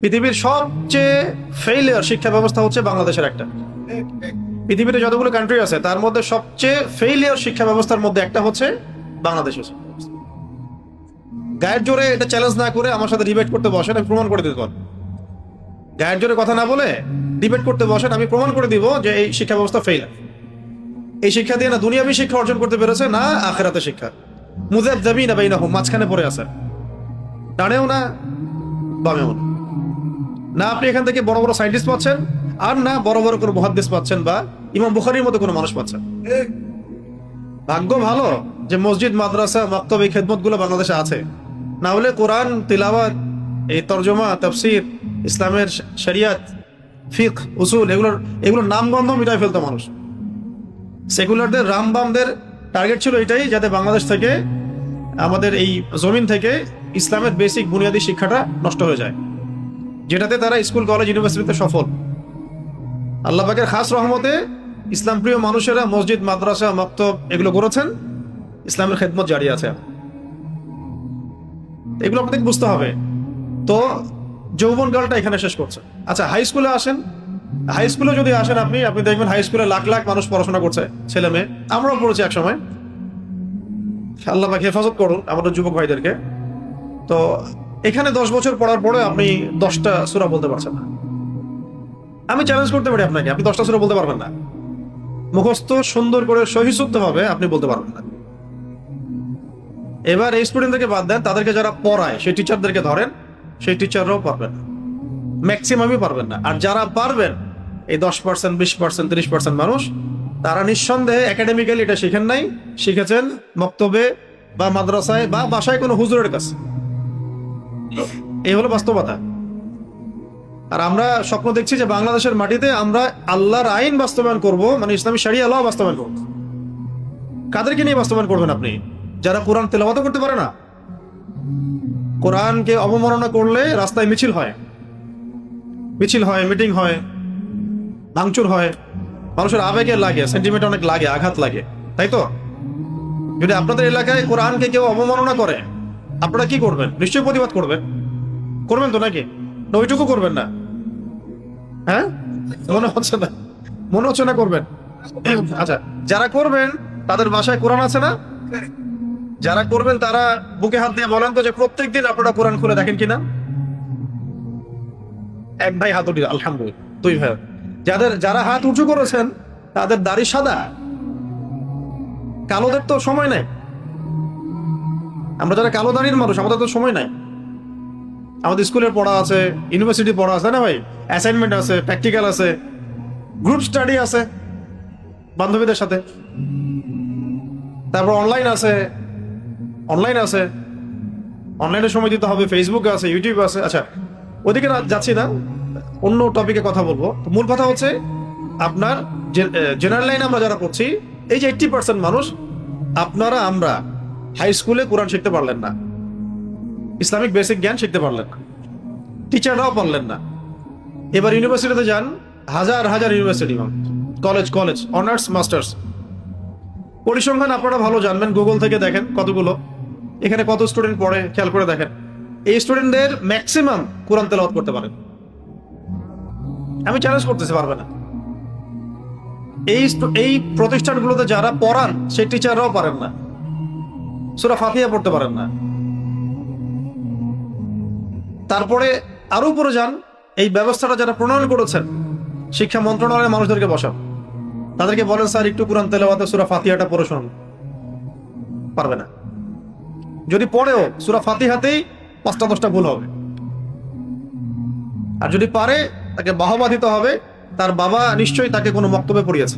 পৃথিবীর সবচেয়ে ফেইলিয়ার শিক্ষা ব্যবস্থা হচ্ছে বাংলাদেশের একটা। পৃথিবীতে যতগুলো কান্ট্রি আছে তার মধ্যে সবচেয়ে ফেইলিয়ার শিক্ষা ব্যবস্থার মধ্যে একটা হচ্ছে বাংলাদেশের। গায়ের জোরে এটা চ্যালেঞ্জ না করে আমার সাথে ডিবেট করতে বসেন, আমি প্রমাণ করে দিতে পারবো। গায়ের জোরে কথা না বলে ডিবেট করতে বসেন, আমি প্রমাণ করে দিব যে এই শিক্ষা ব্যবস্থা ফেইলার। এই শিক্ষা দিয়ে না দুনিয়াবী শিক্ষা অর্জন করতে পেরেছে, না আখিরাতের শিক্ষা। মুযাবযাবিনা বাইনাহুম, মাঝখানে পড়ে আছে, ডানেও না বামেও না। না আপনি এখান থেকে বড় বড় সায়েন্টিস্ট পাচ্ছেন, আর না বড় বড় কোনো মুহাদ্দিস পাচ্ছেন বা ইমাম বুখারীর মতো কোনো মানুষ পাচ্ছেন। ভাগ্য ভালো যে মসজিদ, মাদ্রাসা, মাকতাব, এই খেদমতগুলো বাংলাদেশে আছে। না হলে কোরআন তিলাওয়াত, এই তরজমা, তাফসীর, ইসলামের শরিয়াত, ফিকহ, উসুল, এগুলোর নামগন্ধ মিটায় ফেলতো মানুষ। সেকুলারদের, রামবামদের টার্গেট ছিল এটাই, যাতে বাংলাদেশ থেকে, আমাদের এই জমিন থেকে ইসলামের বেসিক বুনিয়াদী শিক্ষাটা নষ্ট হয়ে যায়, যেটাতে তারা স্কুল, কলেজ, ইউনিভার্সিটিতে সফল। আল্লাহ পাকের খাস রহমতে ইসলাম প্রিয় মানুষেরা মসজিদ, মাদ্রাসা, মাকতাব এগুলো করেছেন, ইসলামের খেদমত জারি আছে। এগুলো আপনাদের বুঝতে হবে। তো যৌবনকালটা এখানে শেষ করছে। আচ্ছা, হাই স্কুলে আসেন। হাই স্কুলে যদি আসেন আপনি দেখবেন হাই স্কুলে লাখ লাখ মানুষ পড়াশোনা করছে, ছেলে মেয়ে। আমরাও পড়েছি এক সময়। আল্লাহ পাক হেফাজত করুন আমাদের যুবক ভাইদেরকে। তো এখানে 10 বছর পড়ার পরে আপনি 10টা সূরা বলতে পারছেন না। আমি চ্যালেঞ্জ করতে পারি আপনাকে, আপনি 10টা সূরা বলতে পারবেন না। মুখস্থ সুন্দর করে সহিশুদ্ধ ভাবে আপনি বলতে পারবেন না। এবার এই স্টুডেন্টদেরকে বাদ দেন, তাদেরকে যারা পড়ায় সেই টিচারদেরকে ধরেন, সেই টিচাররাও পারবেন না, ম্যাক্সিমামই পারবেন না। আর যারা পারবেন, এই 10%, 20%, 30% মানুষ, তারা নিঃসন্দেহে একাডেমিক্যালি এটা শিখেন নাই, শিখেছেন মক্তবে বা মাদ্রাসায় বা বাসায় কোনো হুজুরের কাছে। এই হলো বাস্তবতা। আর আমরা স্বপ্ন দেখছি যে বাংলাদেশের মাটিতে আমরা আল্লাহর আইন বাস্তবায়ন করব, মানে ইসলামী শরিয়া ল বাস্তবায়ন করব। কাদেরকে নিয়ে বাস্তবায়ন করবেন আপনি? যারা কোরআন তেলাওয়াত করতে পারে না। কোরআনকে অবমাননা করলে রাস্তায় মিছিল হয়, মিটিং হয়, ভাঙচুর হয়, মানুষের আবেগে লাগে, সেন্টিমেন্ট অনেক লাগে, আঘাত লাগে, তাই তো? যদি আপনাদের এলাকায় কোরআনকে কেউ অবমাননা করে, আপনারা কি করবেন? নিশ্চয়ই প্রতিবাদ করবেন তো, নাকি? না ওইটুকু করবেন না? হ্যাঁ, মনে হচ্ছে না করবেন। আচ্ছা, যারা করবেন তাদের বাসায় কোরআন আছে না? যারা করবেন তারা বুকে হাত দিয়ে বলেন তো যে প্রত্যেকদিন আপনারা কোরআন খুলে দেখেন কিনা? এক ভাই হাত উঠিয়ে, আলহামদুলিল্লাহ। 2 ভাই। যারা হাত উঁচু করেছেন তাদের দাড়ি সাদা, কালোদের তো সময় নাই। আমরা যারা কালো দাড়ির মানুষ, আমাদের তো সময় নাই। আমাদের স্কুলের পড়া আছে, ইউনিভার্সিটি পড়া আছে, না ভাই? অ্যাসাইনমেন্ট আছে, প্র্যাকটিক্যাল আছে, গ্রুপ স্টাডি আছে বান্ধবীদের সাথে, তারপর অনলাইন আছে, অনলাইনে সময় দিতে হবে, ফেসবুক আছে, ইউটিউব আছে। আচ্ছা, ওদিকে যাচ্ছি না, অন্য টপিকে কথা বলবো। মূল কথা হচ্ছে আপনার জেনারেল লাইন আমরা যারা পড়ছি, এই যে 80% মানুষ, আমরা হাই স্কুলে কোরআন শিখতে পারলেন না, ইসলামিক বেসিক জ্ঞান শিখতে পারলেন না, টিচাররাও পারলেন না। এবার ইউনিভার্সিটিতে যান, হাজার হাজার ইউনিভার্সিটি, কলেজ, অনার্স, মাস্টার্স। পরিসংখ্যান আপনারা ভালো জানবেন, গুগল থেকে দেখেন কতগুলো, এখানে কত স্টুডেন্ট পড়ে খেয়াল করে দেখেন। এই স্টুডেন্টদের ম্যাক্সিমাম কোরআন তেলাওয়াত করতে পারেন। আমি চ্যালেঞ্জ করতেছি, পারবে না। এই প্রতিষ্ঠানগুলোতে যারা পড়ান সেই টিচাররাও পারেন না, সূরা ফাতিহা পড়তে পারেন না। তারপরে আরো উপরে যান, এই ব্যবস্থাটা যারা প্রণয়ন করেছেন, শিক্ষা মন্ত্রণালয়ের মানুষদেরকে বসান, তাদেরকে বলেন স্যার একটু কোরআন তেলাওয়াতে সূরা ফাতিহাটা পড়ে শুনুন, পারবে না। যদি পড়েও সূরা ফাতিহাতেই 5টা-10টা ভুল হবে। আর যদি পারে, তাকে বাহবা দিতে হবে, তার বাবা নিশ্চয়ই তাকে কোনো মক্তবে পড়িয়েছে।